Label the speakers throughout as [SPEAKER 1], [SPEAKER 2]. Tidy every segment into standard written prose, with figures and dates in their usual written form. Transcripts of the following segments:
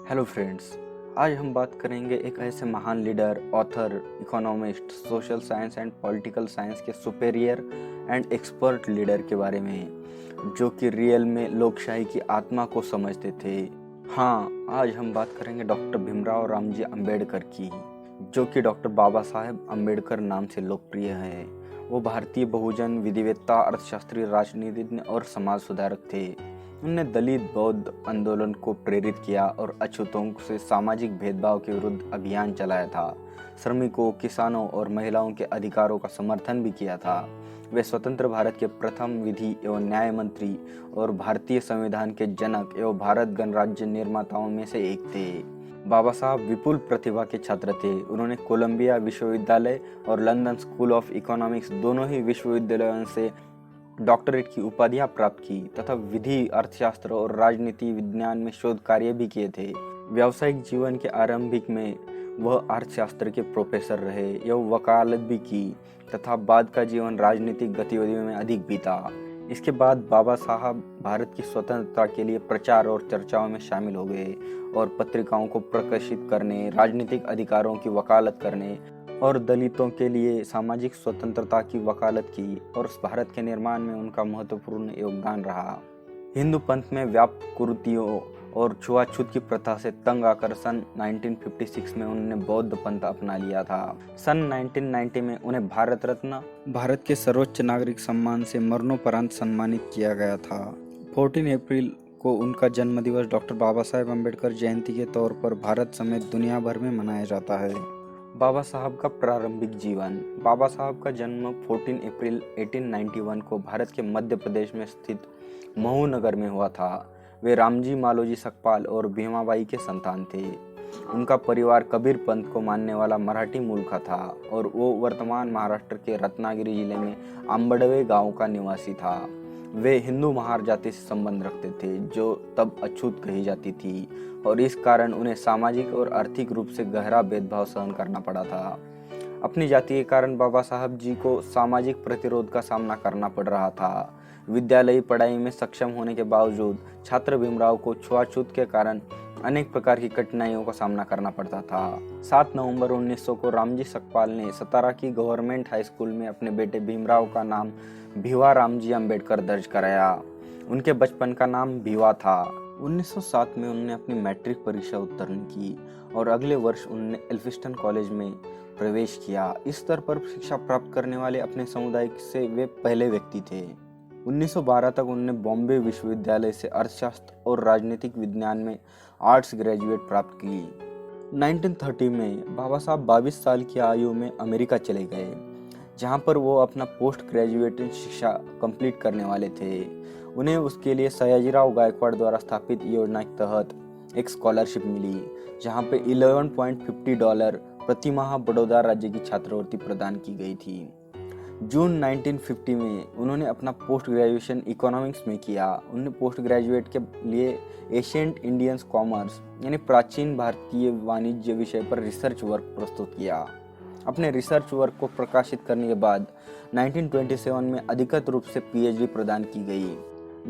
[SPEAKER 1] Hello friends. आज हम बात करेंगे एक ऐसे महान leader, author, economist, social science and political science के सुपेरियर एंड एक्सपर्ट लीडर के बारे में, जो कि रियल में लोकशाही की आत्मा को समझते थे। हाँ, आज हम बात करेंगे डॉक्टर भीमराव रामजी अंबेडकर की, जो कि डॉक्टर बाबा साहेब अंबेडकर नाम से लोकप्रिय है। वो भारतीय बहुजन विधिवेत्ता, अर्थशास्त्री, राजनीतिज्ञ और समाज सुधारक थे। उन्होंने दलित बौद्ध आंदोलन को प्रेरित किया और अछूतों से सामाजिक भेदभाव के विरुद्ध अभियान चलाया था। श्रमिकों, किसानों और महिलाओं के अधिकारों का समर्थन भी किया था। वे स्वतंत्र भारत के प्रथम विधि एवं न्याय मंत्री और भारतीय संविधान के जनक एवं भारत गणराज्य निर्माताओं में से एक थे। बाबा साहब विपुल प्रतिभा के छात्र थे। उन्होंने कोलंबिया विश्वविद्यालय और लंदन स्कूल ऑफ इकोनॉमिक्स दोनों ही विश्वविद्यालयों से डॉक्टरेट की उपाधियां प्राप्त की तथा विधि, अर्थशास्त्र और राजनीति विज्ञान में शोध कार्य भी किए थे। व्यावसायिक जीवन के आरंभिक में वह अर्थशास्त्र के प्रोफेसर रहे एवं वकालत भी की तथा बाद का जीवन राजनीतिक गतिविधियों में अधिक बीता। इसके बाद बाबा साहब भारत की स्वतंत्रता के लिए प्रचार और चर्चाओं में शामिल हो गए और पत्रिकाओं को प्रकाशित करने, राजनीतिक अधिकारों की वकालत करने और दलितों के लिए सामाजिक स्वतंत्रता की वकालत की और भारत के निर्माण में उनका महत्वपूर्ण योगदान रहा। हिंदू पंथ में व्याप्त कुरीतियों और छुआछूत की प्रथा से तंग आकर सन 1956 में उन्होंने बौद्ध पंथ अपना लिया था। सन 1990 में उन्हें भारत रत्न, भारत के सर्वोच्च नागरिक सम्मान से मरणोपरांत सम्मानित किया गया था। 14 अप्रैल को उनका जन्मदिवस डॉक्टर बाबा साहेब अम्बेडकर जयंती के तौर पर भारत समेत दुनिया भर में मनाया जाता है। बाबा साहब का प्रारंभिक जीवन। बाबा साहब का जन्म 14 अप्रैल 1891 को भारत के मध्य प्रदेश में स्थित महू नगर में हुआ था। वे रामजी मालोजी सकपाल और भीमाबाई के संतान थे। उनका परिवार कबीर पंथ को मानने वाला मराठी मूल का था और वो वर्तमान महाराष्ट्र के रत्नागिरी जिले में आंबडवे गांव का निवासी था। वे हिंदू महार जाति से संबंध रखते थे, जो तब अछूत कही जाती थी और इस कारण उन्हें सामाजिक और आर्थिक रूप से गहरा भेदभाव सहन करना पड़ा था। अपनी जाति के कारण बाबा साहब जी को सामाजिक प्रतिरोध का सामना करना पड़ रहा था। विद्यालयी पढ़ाई में सक्षम होने के बावजूद छात्र भीमराव को छुआछूत के कारण अनेक प्रकार की कठिनाइयों का सामना करना पड़ता था। 7 नवंबर 1900 को रामजी सकपाल ने सतारा की गवर्नमेंट हाई स्कूल में अपने बेटे भीमराव का नाम भीवा रामजी अंबेडकर दर्ज कराया। उनके बचपन का नाम भीवा था। 1907 में उन्होंने अपनी मैट्रिक परीक्षा उत्तीर्ण की और अगले वर्ष उन्होंने एल्फिस्टन कॉलेज में प्रवेश किया। इस स्तर पर शिक्षा प्राप्त करने वाले अपने समुदाय से वे पहले व्यक्ति थे। 1912 तक उन्होंने बॉम्बे विश्वविद्यालय से अर्थशास्त्र और राजनीतिक विज्ञान में आर्ट्स ग्रेजुएट प्राप्त की। 1930 में बाबा साहब 22 साल की आयु में अमेरिका चले गए, जहां पर वो अपना पोस्ट ग्रेजुएट शिक्षा कंप्लीट करने वाले थे। उन्हें उसके लिए सयाजीराव गायकवाड़ द्वारा स्थापित योजना के तहत एक स्कॉलरशिप मिली, जहां पे $11.50 प्रति माह बड़ौदा राज्य की छात्रवृत्ति प्रदान की गई थी। जून 1950 में उन्होंने अपना पोस्ट ग्रेजुएशन इकोनॉमिक्स में किया। उन्होंने पोस्ट ग्रेजुएट के लिए एशियंट इंडियंस कॉमर्स यानी प्राचीन भारतीय वाणिज्य विषय पर रिसर्च वर्क प्रस्तुत किया। अपने रिसर्च वर्क को प्रकाशित करने के बाद 1927 में अधिकृत रूप से पीएचडी प्रदान की गई।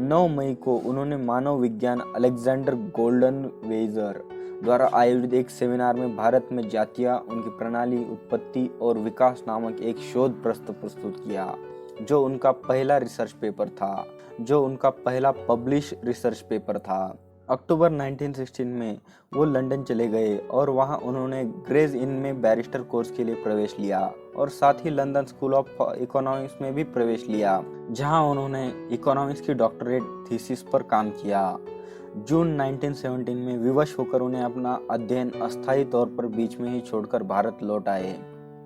[SPEAKER 1] 9 मई को उन्होंने मानव विज्ञान अलेक्जेंडर गोल्डनवेजर द्वारा आयोजित एक सेमिनार में भारत में जातियां, उनकी प्रणाली, उत्पत्ति और विकास नामक एक शोध प्रस्तुत किया, जो उनका पहला रिसर्च पेपर था, जो उनका पहला पब्लिश रिसर्च पेपर था। अक्टूबर 1916 में वो लंदन चले गए और वहां उन्होंने ग्रेज इन में बैरिस्टर कोर्स के लिए प्रवेश लिया और साथ ही लंदन स्कूल ऑफ इकोनॉमिक्स में भी प्रवेश लिया, जहां उन्होंने इकोनॉमिक्स की डॉक्टरेट थीसिस पर काम किया। जून 1917 में विवश होकर उन्हें अपना अध्ययन अस्थायी तौर पर बीच में ही छोड़कर भारत लौट आए,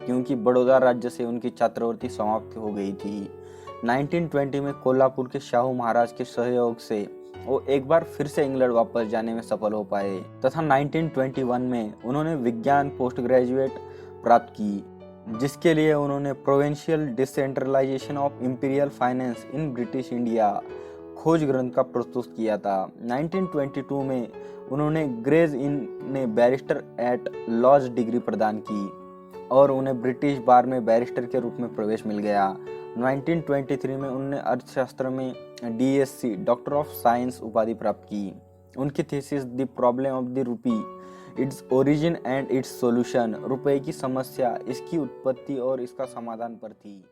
[SPEAKER 1] क्योंकि बड़ौदा राज्य से उनकी छात्रवृत्ति समाप्त हो गई थी। 1920 में कोल्हापुर के शाहू महाराज के सहयोग से वो एक बार फिर से इंग्लैंड वापस जाने में सफल हो पाए तथा 1921 में उन्होंने विज्ञान पोस्ट ग्रेजुएट प्राप्त की, जिसके लिए उन्होंने provincial decentralisation of imperial finance in British India खोज ग्रंथ का प्रस्तुत किया था। 1922 में उन्होंने ग्रेज इन ने बैरिस्टर एट लॉज डिग्री प्रदान की और उन्हें ब्रिटिश बार में बैरिस्टर के रूप में प्रवेश मिल गया। 1923 में उन्होंने अर्थशास्त्र में डीएससी डॉक्टर ऑफ साइंस उपाधि प्राप्त की। उनकी thesis the problem of the rupee, its origin and it's solution, रुपए की समस्या, इसकी उत्पत्ति और इसका समाधान पर थी।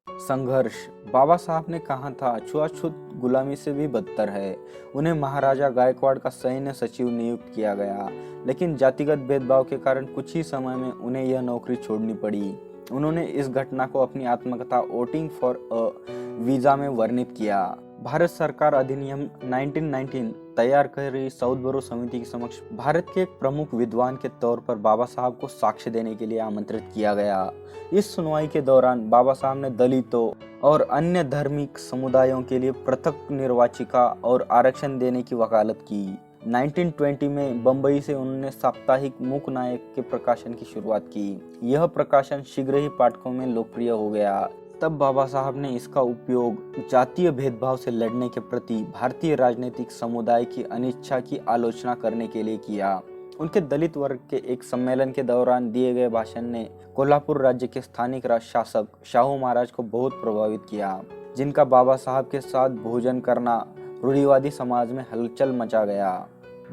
[SPEAKER 1] संघर्ष। बाबा साहब ने कहा था, छुआछूत गुलामी से भी बदतर है। उन्हें महाराजा गायकवाड़ का सैन्य सचिव नियुक्त किया गया, लेकिन जातिगत भेदभाव के कारण कुछ ही समय में उन्हें यह नौकरी छोड़नी पड़ी। उन्होंने इस घटना को अपनी आत्मकथा वोटिंग फॉर अ वीजा में वर्णित किया। भारत सरकार अधिनियम 1919 तैयार कर रही साउथ बरो समिति के समक्ष भारत के एक प्रमुख विद्वान के तौर पर बाबा साहब को साक्ष्य देने के लिए आमंत्रित किया गया। इस सुनवाई के दौरान बाबा साहब ने दलितों और अन्य धार्मिक समुदायों के लिए पृथक निर्वाचिका और आरक्षण देने की वकालत की। 1920 में बंबई से उन्होंने साप्ताहिक मूक नायक के प्रकाशन की शुरुआत की। यह प्रकाशन शीघ्र ही पाठकों में लोकप्रिय हो गया। तब बाबा साहब ने इसका उपयोग जातीय भेदभाव से लड़ने के प्रति भारतीय राजनीतिक समुदाय की अनिच्छा की आलोचना करने के लिए किया। उनके दलित वर्ग के एक सम्मेलन के दौरान दिए गए भाषण ने कोल्हापुर राज्य के स्थानिक शासक शाहू महाराज को बहुत प्रभावित किया, जिनका बाबा साहब के साथ भोजन करना रूढ़िवादी समाज में हलचल मचा गया।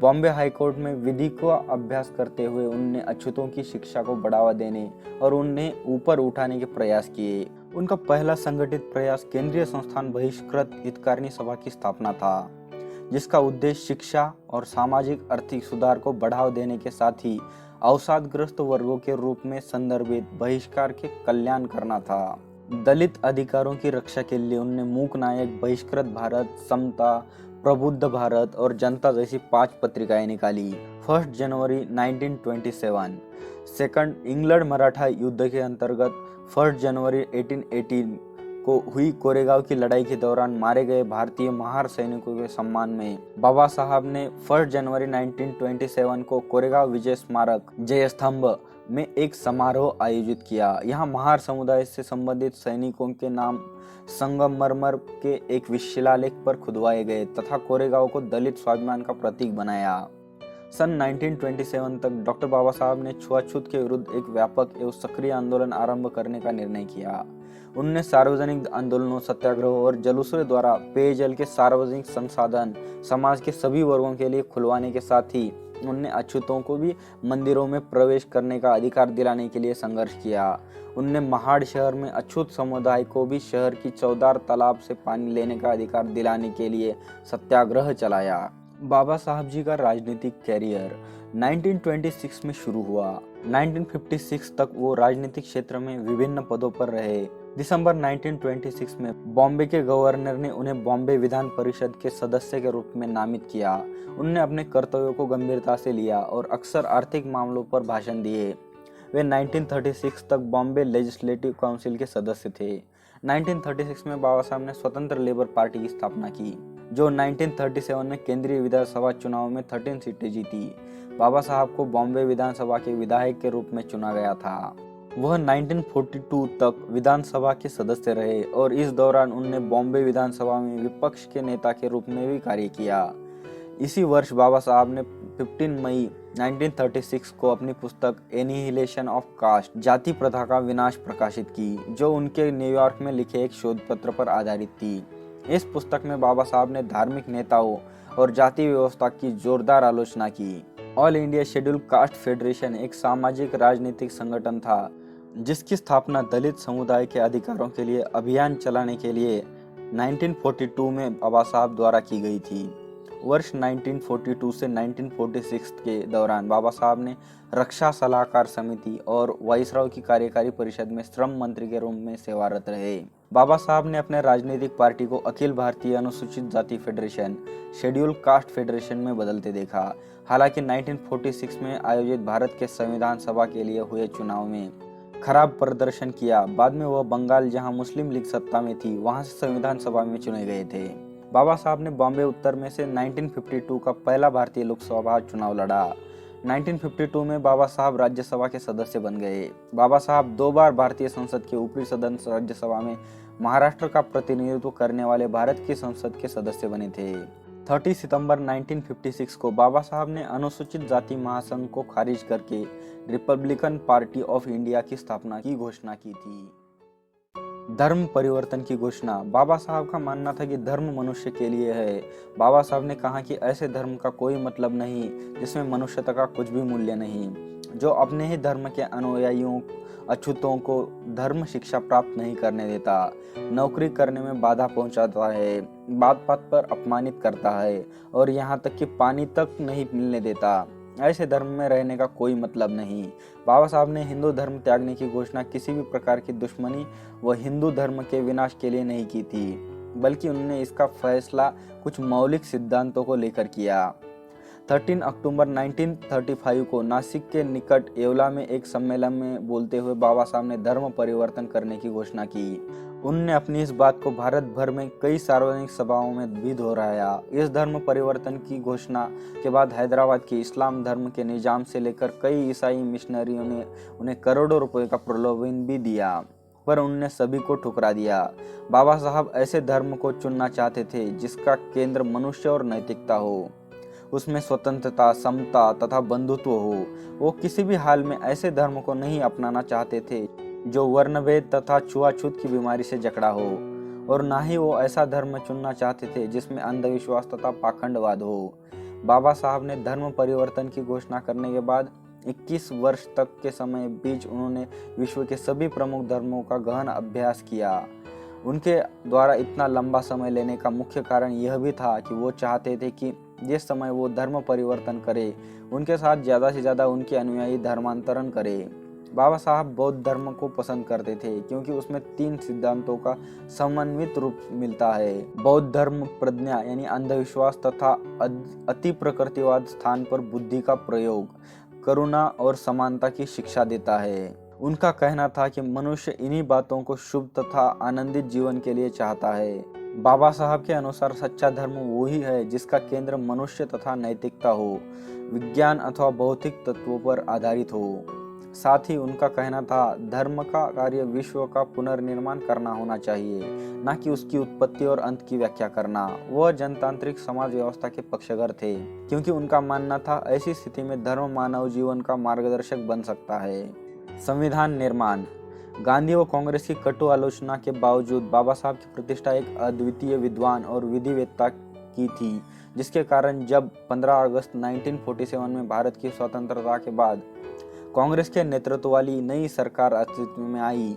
[SPEAKER 1] बॉम्बे हाईकोर्ट में विधि का अभ्यास करते हुए उन्होंने अछूतों की शिक्षा को बढ़ावा देने और उन्हें ऊपर उठाने के प्रयास किए। उनका पहला संगठित प्रयास केंद्रीय संस्थान बहिष्कृत हितकारिणी सभा की स्थापना था, जिसका उद्देश्य शिक्षा और सामाजिक आर्थिक सुधार को बढ़ावा देने के साथ ही अवसादग्रस्त वर्गों के रूप में संदर्भित बहिष्कार के कल्याण करना था। दलित अधिकारों की रक्षा के लिए उन्होंने मूक नायक, बहिष्कृत भारत, समता, प्रबुद्ध भारत और जनता जैसी 5 पत्रिकाएं निकाली। 1 जनवरी 1927 सेकंड इंग्लैंड मराठा युद्ध के अंतर्गत 1 जनवरी 1818 को हुई कोरेगांव की लड़ाई के दौरान मारे गए भारतीय महार सैनिकों के सम्मान में बाबा साहब ने 1 जनवरी 1927 को कोरेगांव विजय स्मारक जय स्तंभ में एक समारोह आयोजित किया। यहाँ महार समुदाय से संबंधित सैनिकों के नाम संगमरमर के एक शिलालेख पर खुदवाए गए तथा कोरेगांव को दलित स्वाभिमान का प्रतीक बनाया। सन 1927 तक डॉक्टर बाबा साहब ने छुआछूत के विरुद्ध एक व्यापक एवं सक्रिय आंदोलन आरंभ करने का निर्णय किया। उन्होंने सार्वजनिक आंदोलनों, सत्याग्रहों और जुलूसों द्वारा पेयजल के सार्वजनिक संसाधन समाज के सभी वर्गों के लिए खुलवाने के साथ ही उन्होंने अछूतों को भी मंदिरों में प्रवेश करने का अधिकार दिलाने के लिए संघर्ष किया। उन्होंने महाड़ शहर में अछूत समुदाय को भी शहर की चौदार तालाब से पानी लेने का अधिकार दिलाने के लिए सत्याग्रह चलाया। बाबा साहब जी का राजनीतिक कैरियर 1926 में शुरू हुआ। 1956 तक वो राजनीतिक क्षेत्र में विभिन्न पदों पर रहे। दिसंबर 1926 में बॉम्बे के गवर्नर ने उन्हें बॉम्बे विधान परिषद के सदस्य के रूप में नामित किया। उन्होंने अपने कर्तव्यों को गंभीरता से लिया और अक्सर आर्थिक मामलों पर भाषण दिए। वे 1936 तक बॉम्बे लेजिस्लेटिव काउंसिल के सदस्य थे। 1936 में बाबा साहब ने स्वतंत्र लेबर पार्टी की स्थापना की, जो 1937 में केंद्रीय विधानसभा चुनाव में 13 सीटें जीती। बाबा साहब को बॉम्बे विधानसभा के विधायक के रूप में चुना गया था। वह 1942 तक विधानसभा के सदस्य रहे और इस दौरान उन्होंने बॉम्बे विधानसभा में विपक्ष के नेता के रूप में भी कार्य किया। इसी वर्ष बाबा साहब ने 15 मई 1936 को अपनी पुस्तक एनिहिलेशन ऑफ कास्ट, जाति प्रथा का विनाश प्रकाशित की, जो उनके न्यूयॉर्क में लिखे एक शोध पत्र पर आधारित थी। इस पुस्तक में बाबा साहब ने धार्मिक नेताओं और जाति व्यवस्था की जोरदार आलोचना की। All India schedule caste federation एक सामाजिक राजनीतिक संगठन था, जिसकी स्थापना दलित समुदाय के अधिकारों के लिए अभियान चलाने के लिए 1942 में बाबा साहब द्वारा की गई थी। वर्ष 1942 से 1946 के दौरान बाबा साहब ने रक्षा सलाहकार समिति और वाइसराय की कार्यकारी परिषद में श्रम मंत्री के रूप में सेवारत रहे। बाबा साहब ने अपने राजनीतिक पार्टी को अखिल भारतीय अनुसूचित जाति फेडरेशन, शेड्यूल कास्ट फेडरेशन में बदलते देखा। हालांकि 1946 में आयोजित भारत के संविधान सभा के लिए हुए चुनाव में खराब प्रदर्शन किया। बाद में वह बंगाल, जहां मुस्लिम लीग सत्ता में थी, वहां से संविधान सभा में चुने गए थे। बाबा साहब ने बॉम्बे उत्तर में से 1952 का पहला भारतीय लोकसभा चुनाव लड़ा। 1952 में बाबा साहब राज्यसभा के सदस्य बन गए। बाबा साहब 2 बार भारतीय संसद के ऊपरी सदन राज्यसभा में महाराष्ट्र का प्रतिनिधित्व करने वाले भारत की संसद के सदस्य बने थे। 30 सितंबर 1956 को बाबा साहब ने अनुसूचित जाति महासंघ को खारिज करके रिपब्लिकन पार्टी ऑफ इंडिया की स्थापना की घोषणा की थी। धर्म परिवर्तन की घोषणा। बाबा साहब का मानना था कि धर्म मनुष्य के लिए है। बाबा साहब ने कहा कि ऐसे धर्म का कोई मतलब नहीं जिसमें मनुष्यता का कुछ भी मूल्य नहीं, जो अपने ही धर्म के अनुयायियों अछूतों को धर्म शिक्षा प्राप्त नहीं करने देता, नौकरी करने में बाधा पहुंचाता है, बात बात पर अपमानित करता है और यहाँ तक कि पानी तक नहीं मिलने देता। ऐसे धर्म में रहने का कोई मतलब नहीं। बाबा साहब ने हिंदू धर्म त्यागने की घोषणा किसी भी प्रकार की दुश्मनी व हिंदू धर्म के विनाश के लिए नहीं की थी, बल्कि उन्होंने इसका फैसला कुछ मौलिक सिद्धांतों को लेकर किया। 13 अक्टूबर 1935 को नासिक के निकट येवला में एक सम्मेलन में बोलते हुए बाबा साहब ने धर्म परिवर्तन करने की घोषणा की। उन्होंने अपनी इस बात को भारत भर में कई सार्वजनिक सभाओं में भी दोहराया। इस धर्म परिवर्तन की घोषणा के बाद हैदराबाद के इस्लाम धर्म के निजाम से लेकर कई ईसाई मिशनरियों ने उन्हें करोड़ों रुपए का प्रलोभन भी दिया, पर उन्होंने सभी को ठुकरा दिया। बाबा साहब ऐसे धर्म को चुनना चाहते थे जिसका केंद्र मनुष्य और नैतिकता हो, उसमें स्वतंत्रता, समता तथा बंधुत्व हो। वो किसी भी हाल में ऐसे धर्म को नहीं अपनाना चाहते थे जो वर्णभेद तथा छुआछूत की बीमारी से जकड़ा हो, और ना ही वो ऐसा धर्म चुनना चाहते थे जिसमें अंधविश्वास तथा पाखंडवाद हो। बाबा साहब ने धर्म परिवर्तन की घोषणा करने के बाद 21 वर्ष तक के समय बीच उन्होंने विश्व के सभी प्रमुख धर्मों का गहन अभ्यास किया। उनके द्वारा इतना लंबा समय लेने का मुख्य कारण यह भी था कि वो चाहते थे कि जिस समय वो धर्म परिवर्तन करे, उनके साथ ज़्यादा से ज़्यादा उनके अनुयायी धर्मांतरण करे। बाबा साहब बौद्ध धर्म को पसंद करते थे क्योंकि उसमें 3 सिद्धांतों का समन्वित रूप मिलता है। बौद्ध धर्म प्रज्ञा यानी अंधविश्वास तथा अति प्रकृतिवाद स्थान पर बुद्धि का प्रयोग, करुणा और समानता की शिक्षा देता है। उनका कहना था कि मनुष्य इन्हीं बातों को शुभ तथा आनंदित जीवन के लिए चाहता है। बाबा साहब के अनुसार सच्चा धर्म वही है जिसका केंद्र मनुष्य तथा नैतिकता हो, विज्ञान अथवा भौतिक तत्वों पर आधारित हो। साथ ही उनका कहना था धर्म का कार्य विश्व का पुनर्निर्माण करना होना चाहिए, न कि उसकी उत्पत्ति और अंत की व्याख्या करना। वह जनतांत्रिक समाज व्यवस्था के पक्षधर थे क्योंकि उनका मानना था ऐसी स्थिति में धर्म मानव जीवन का मार्गदर्शक बन सकता है। संविधान निर्माण। गांधी व कांग्रेस की कटु आलोचना के बावजूद बाबा साहब की प्रतिष्ठा एक अद्वितीय विद्वान और विधिवेत्ता की थी, जिसके कारण जब 15 अगस्त 1947 में भारत की स्वतंत्रता के बाद कांग्रेस के नेतृत्व वाली नई सरकार अस्तित्व में आई,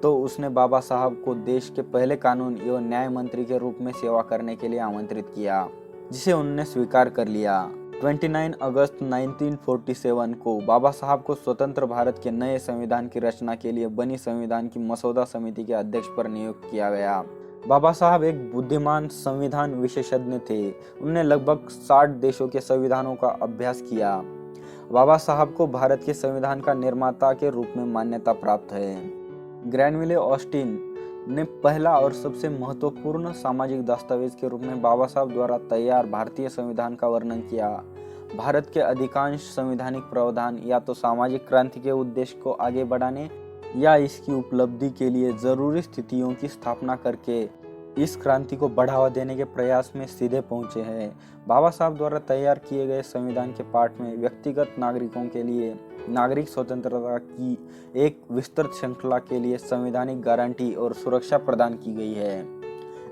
[SPEAKER 1] तो उसने बाबा साहब को देश के पहले कानून एवं न्याय मंत्री के रूप में सेवा करने के लिए आमंत्रित किया, जिसे उन्होंने स्वीकार कर लिया। 29 अगस्त 1947 को बाबा साहब को स्वतंत्र भारत के नए संविधान की रचना के लिए बनी संविधान की मसौदा समिति के अध्यक्ष पर नियुक्त किया गया। बाबा साहब एक बुद्धिमान संविधान विशेषज्ञ थे। उन्होंने लगभग 60 देशों के संविधानों का अभ्यास किया। बाबा साहब को भारत के संविधान का निर्माता के रूप में मान्यता प्राप्त है। ग्रैनविले ऑस्टिन ने पहला और सबसे महत्वपूर्ण सामाजिक दस्तावेज के रूप में बाबा साहब द्वारा तैयार भारतीय संविधान का वर्णन किया। भारत के अधिकांश संवैधानिक प्रावधान या तो सामाजिक क्रांति के उद्देश्य को आगे बढ़ाने या इसकी उपलब्धि के लिए जरूरी स्थितियों की स्थापना करके इस क्रांति को बढ़ावा देने के प्रयास में सीधे पहुंचे हैं। बाबा साहब द्वारा तैयार किए गए संविधान के पाठ में व्यक्तिगत नागरिकों के लिए नागरिक स्वतंत्रता की एक विस्तृत श्रृंखला के लिए संवैधानिक गारंटी और सुरक्षा प्रदान की गई है,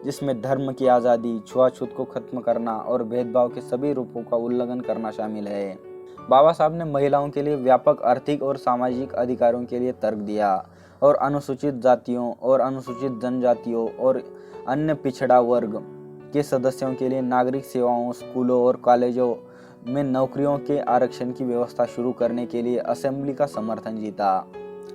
[SPEAKER 1] जिसमें धर्म की आज़ादी, छुआछूत को खत्म करना और भेदभाव के सभी रूपों का उल्लंघन करना शामिल है। बाबा साहब ने महिलाओं के लिए व्यापक आर्थिक और सामाजिक अधिकारों के लिए तर्क दिया और अनुसूचित जातियों और अनुसूचित जनजातियों और अन्य पिछड़ा वर्ग के सदस्यों के लिए नागरिक सेवाओं, स्कूलों और कॉलेजों में नौकरियों के आरक्षण की व्यवस्था शुरू करने के लिए असेंबली का समर्थन जीता,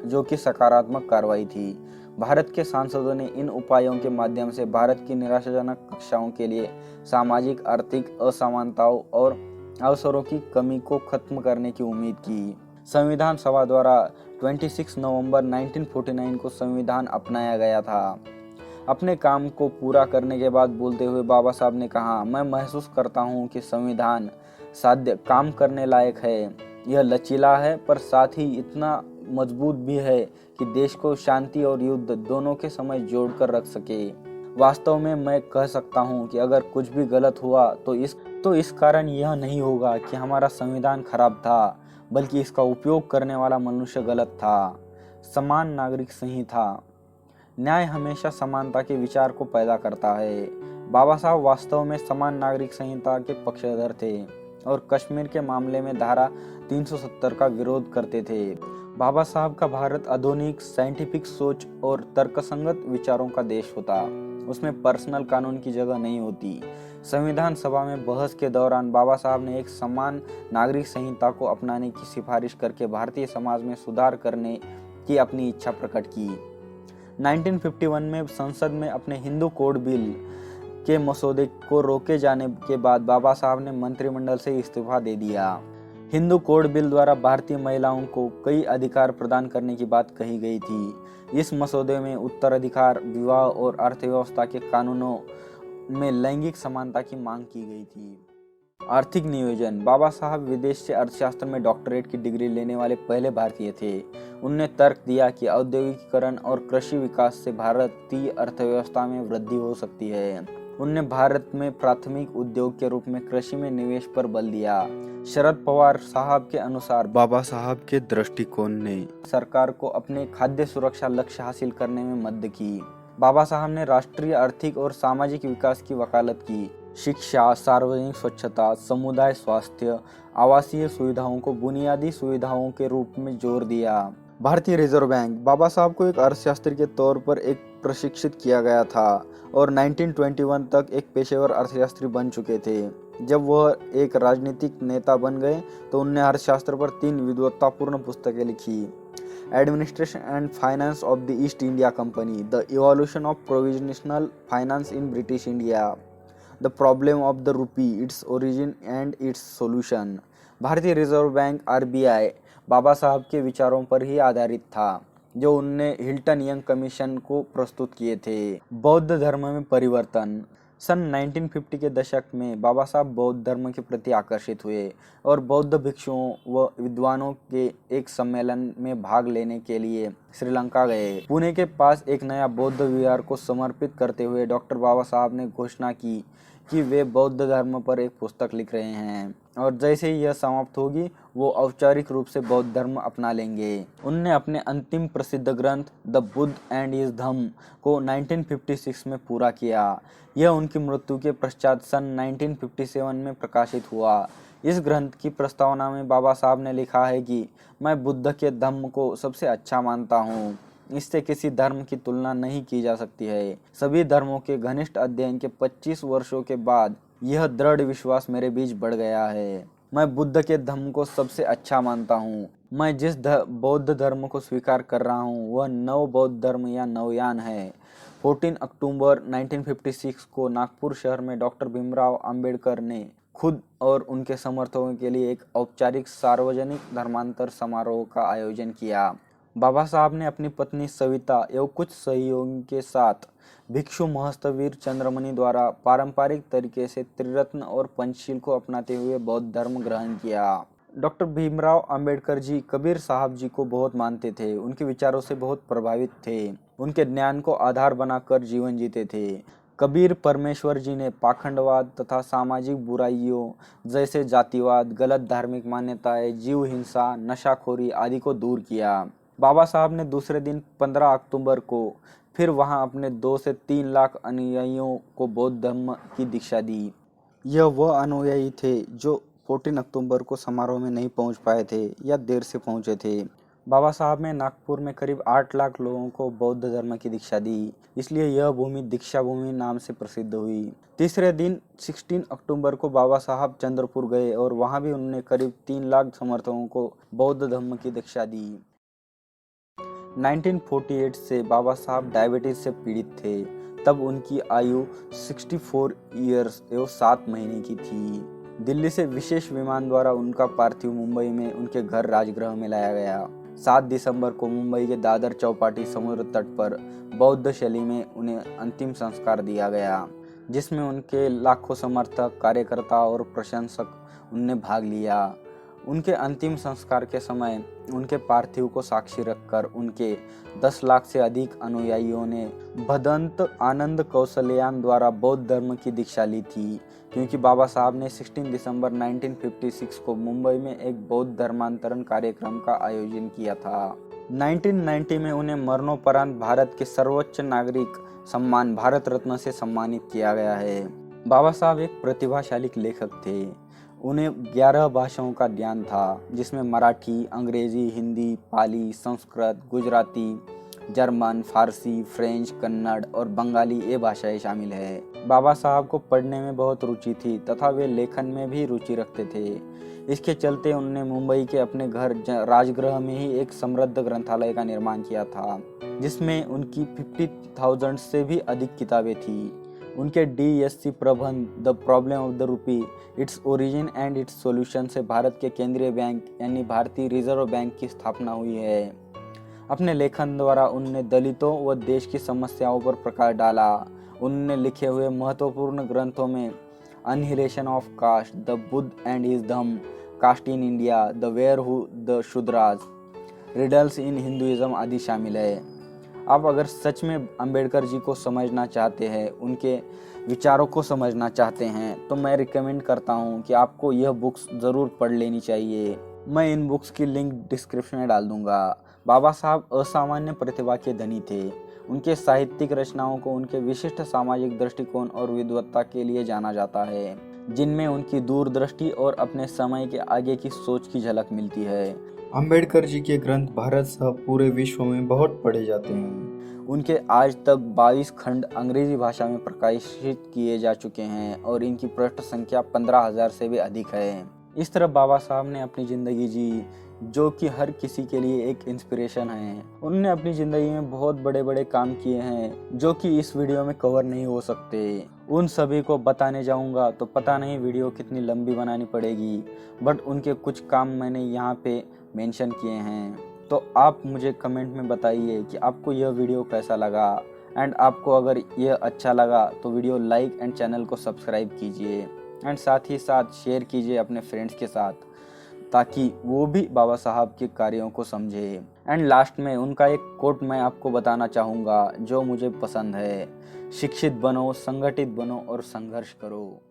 [SPEAKER 1] जो कि सकारात्मक कार्रवाई थी। भारत के सांसदों ने इन उपायों के माध्यम से भारत की निराशाजनक कक्षाओं के लिए सामाजिक आर्थिक असमानताओं और अवसरों की कमी को खत्म करने की उम्मीद की। संविधान सभा द्वारा 26 नवंबर 1949 को संविधान अपनाया गया था। अपने काम को पूरा करने के बाद बोलते हुए बाबा साहब ने कहा, मैं महसूस करता हूँ कि संविधान साध्य काम करने लायक है। यह लचीला है पर साथ ही इतना मजबूत भी है कि देश को शांति और युद्ध दोनों के समय जोड़कर रख सके। वास्तव में मैं कह सकता हूँ कि अगर कुछ भी गलत हुआ तो इस कारण यह नहीं होगा कि हमारा संविधान खराब था, बल्कि इसका उपयोग करने वाला मनुष्य गलत था। समान नागरिक संहिता न्याय हमेशा समानता के विचार को पैदा करता है। बाबा साहब वास्तव में समान नागरिक संहिता के पक्षधर थे और कश्मीर के मामले में धारा 370 का विरोध करते थे। बाबा साहब का भारत आधुनिक साइंटिफिक सोच और तर्कसंगत विचारों का देश होता। उसमें पर्सनल कानून की जगह नहीं होती। संविधान सभा में बहस के दौरान बाबा साहब ने एक समान नागरिक संहिता को अपनाने की सिफारिश करके भारतीय समाज में सुधार करने की अपनी इच्छा प्रकट की। 1951 में संसद में अपने हिंदू कोड बिल के मसौदे को रोके जाने के बाद बाबा साहब ने मंत्रिमंडल से इस्तीफा दे दिया। हिंदू कोड बिल द्वारा भारतीय महिलाओं को कई अधिकार प्रदान करने की बात कही गई थी। इस मसौदे में उत्तराधिकार, विवाह और अर्थव्यवस्था के कानूनों में लैंगिक समानता की मांग की गई थी। आर्थिक नियोजन। बाबा साहब विदेश से अर्थशास्त्र में डॉक्टरेट की डिग्री लेने वाले पहले भारतीय थे। उन्होंने तर्क दिया कि औद्योगिकीकरण और कृषि विकास से भारतीय अर्थव्यवस्था में वृद्धि हो सकती है। उन्होंने भारत में प्राथमिक उद्योग के रूप में कृषि में निवेश पर बल दिया। शरद पवार साहब के अनुसार बाबा साहब के दृष्टिकोण ने सरकार को अपने खाद्य सुरक्षा लक्ष्य हासिल करने में मदद की। बाबा साहब ने राष्ट्रीय आर्थिक और सामाजिक विकास की वकालत की। शिक्षा, सार्वजनिक स्वच्छता, समुदाय स्वास्थ्य, आवासीय सुविधाओं को बुनियादी सुविधाओं के रूप में जोर दिया। भारतीय रिजर्व बैंक। बाबा साहब को एक अर्थशास्त्री के तौर पर एक प्रशिक्षित किया गया था और 1921 तक एक पेशेवर अर्थशास्त्री बन चुके थे। जब वह एक राजनीतिक नेता बन गए तो उन्होंने अर्थशास्त्र पर 3 विद्वत्तापूर्ण पुस्तकें लिखी। Administration and finance of the east India company, the evolution of provisional finance in British India, the problem of the rupee, its origin and it's solution. भारतीय रिजर्व बैंक RBI बाबा साहब के विचारों पर ही आधारित था, जो उनने हिल्टन यंग कमीशन को प्रस्तुत किए थे। बौद्ध धर्म में परिवर्तन। सन 1950 के दशक में बाबा साहब बौद्ध धर्म के प्रति आकर्षित हुए और बौद्ध भिक्षुओं व विद्वानों के एक सम्मेलन में भाग लेने के लिए श्रीलंका गए। पुणे के पास एक नया बौद्ध विहार को समर्पित करते हुए डॉक्टर बाबा साहब ने घोषणा की कि वे बौद्ध धर्म पर एक पुस्तक लिख रहे हैं और जैसे ही यह समाप्त होगी वो औपचारिक रूप से बौद्ध धर्म अपना लेंगे। उनने अपने अंतिम प्रसिद्ध ग्रंथ द बुद्ध एंड हिज धम्म को 1956 में पूरा किया। यह उनकी मृत्यु के पश्चात सन 1957 में प्रकाशित हुआ। इस ग्रंथ की प्रस्तावना में बाबा साहब ने लिखा है कि मैं बुद्ध के धम्म को सबसे अच्छा मानता हूँ। इससे किसी धर्म की तुलना नहीं की जा सकती है। सभी धर्मों के घनिष्ठ अध्ययन के 25 वर्षों के बाद यह दृढ़ विश्वास मेरे बीच बढ़ गया है। मैं बुद्ध के धम्म को सबसे अच्छा मानता हूँ। मैं जिस बौद्ध धर्म को स्वीकार कर रहा हूँ वह नव बौद्ध धर्म या नवयान है। 14 अक्टूबर 1956 को नागपुर शहर में डॉक्टर भीमराव अंबेडकर ने खुद और उनके समर्थकों के लिए एक औपचारिक सार्वजनिक धर्मांतर समारोह का आयोजन किया। बाबा साहब ने अपनी पत्नी सविता एवं कुछ सहयोगियों के साथ भिक्षु महस्तवीर चंद्रमणि द्वारा पारंपरिक तरीके से त्रिरत्न और पंचशील को अपनाते हुए बौद्ध धर्म ग्रहण किया। डॉक्टर भीमराव अंबेडकर जी कबीर साहब जी को बहुत मानते थे। उनके विचारों से बहुत प्रभावित थे। उनके ज्ञान को आधार बनाकर जीवन जीते थे। कबीर परमेश्वर जी ने पाखंडवाद तथा सामाजिक बुराइयों जैसे जातिवाद, गलत धार्मिक मान्यताएं, जीव हिंसा, नशाखोरी आदि को दूर किया। बाबा साहब ने दूसरे दिन 15 अक्टूबर को फिर वहां अपने 2 से 3 लाख अनुयायियों को बौद्ध धर्म की दीक्षा दी। यह वह अनुयायी थे जो 14 अक्टूबर को समारोह में नहीं पहुंच पाए थे या देर से पहुंचे थे। बाबा साहब ने नागपुर में करीब 8 लाख लोगों को बौद्ध धर्म की दीक्षा दी, इसलिए यह भूमि दीक्षा भूमि नाम से प्रसिद्ध हुई। तीसरे दिन 16 अक्टूबर को बाबा साहब चंद्रपुर गए और वहां भी उन्होंने करीब 3 लाख समर्थकों को बौद्ध धर्म की दीक्षा दी। 1948 से बाबा साहब डायबिटीज से पीड़ित थे। तब उनकी आयु 64 ईयर्स एवं 7 महीने की थी। दिल्ली से विशेष विमान द्वारा उनका पार्थिव मुंबई में उनके घर राजगृह में लाया गया। 7 दिसंबर को मुंबई के दादर चौपाटी समुद्र तट पर बौद्ध शैली में उन्हें अंतिम संस्कार दिया गया, जिसमें उनके लाखों समर्थक, कार्यकर्ता और प्रशंसक उनने भाग लिया। उनके अंतिम संस्कार के समय उनके पार्थिव को साक्षी रखकर उनके 10 लाख से अधिक अनुयायियों ने भदंत आनंद कौशल्यान द्वारा बौद्ध धर्म की दीक्षा ली थी, क्योंकि बाबा साहब ने 16 दिसंबर 1956 को मुंबई में एक बौद्ध धर्मांतरण कार्यक्रम का आयोजन किया था। 1990 में उन्हें मरणोपरांत भारत के सर्वोच्च नागरिक सम्मान भारत रत्न से सम्मानित किया गया है। बाबा साहब एक प्रतिभाशाली लेखक थे। उन्हें 11 भाषाओं का ज्ञान था, जिसमें मराठी, अंग्रेजी, हिंदी, पाली, संस्कृत, गुजराती, जर्मन, फारसी, फ्रेंच, कन्नड़ और बंगाली ये भाषाएं शामिल है। बाबा साहब को पढ़ने में बहुत रुचि थी तथा वे लेखन में भी रुचि रखते थे। इसके चलते उन्होंने मुंबई के अपने घर राजगृह में ही एक समृद्ध ग्रंथालय का निर्माण किया था, जिसमें उनकी 50,000 से भी अधिक किताबें थी। उनके DSc प्रबंध the problem of the rupee, its origin and it's solution से भारत के केंद्रीय बैंक यानी भारतीय रिजर्व बैंक की स्थापना हुई है। अपने लेखन द्वारा उन्होंने दलितों व देश की समस्याओं पर प्रकाश डाला। उन्होंने लिखे हुए महत्वपूर्ण ग्रंथों में annihilation of caste, the Buddha and his Dhamma, caste in India, the were who the Shudras, riddles in Hinduism आदि शामिल है। आप अगर सच में अंबेडकर जी को समझना चाहते हैं, उनके विचारों को समझना चाहते हैं, तो मैं रिकमेंड करता हूं कि आपको यह बुक्स ज़रूर पढ़ लेनी चाहिए। मैं इन बुक्स की लिंक डिस्क्रिप्शन में डाल दूंगा। बाबा साहब असामान्य प्रतिभा के धनी थे। उनके साहित्यिक रचनाओं को उनके विशिष्ट सामाजिक दृष्टिकोण और विद्वत्ता के लिए जाना जाता है, जिनमें उनकी दूरदृष्टि और अपने समय के आगे की सोच की झलक मिलती है।
[SPEAKER 2] अंबेडकर जी के ग्रंथ भारत सह पूरे विश्व में बहुत पढ़े जाते हैं।
[SPEAKER 1] उनके आज तक 22 खंड अंग्रेजी भाषा में प्रकाशित किए जा चुके हैं और इनकी पृष्ठ संख्या 15,000 से भी अधिक है। इस तरह बाबा साहब ने अपनी ज़िंदगी जी, जो कि हर किसी के लिए एक इंस्पिरेशन है। उन्होंने अपनी ज़िंदगी में बहुत बड़े बड़े काम किए हैं, जो कि इस वीडियो में कवर नहीं हो सकते। उन सभी को बताने जाऊंगा तो पता नहीं वीडियो कितनी लंबी बनानी पड़ेगी, बट उनके कुछ काम मैंने यहाँ पे मेंशन किए हैं। तो आप मुझे कमेंट में बताइए कि आपको यह वीडियो कैसा लगा, एंड आपको अगर यह अच्छा लगा तो वीडियो लाइक एंड चैनल को सब्सक्राइब कीजिए, एंड साथ ही साथ शेयर कीजिए अपने फ्रेंड्स के साथ, ताकि वो भी बाबा साहब के कार्यों को समझे। एंड लास्ट में उनका एक कोट मैं आपको बताना चाहूँगा जो मुझे पसंद है, शिक्षित बनो, संगठित बनो और संघर्ष करो।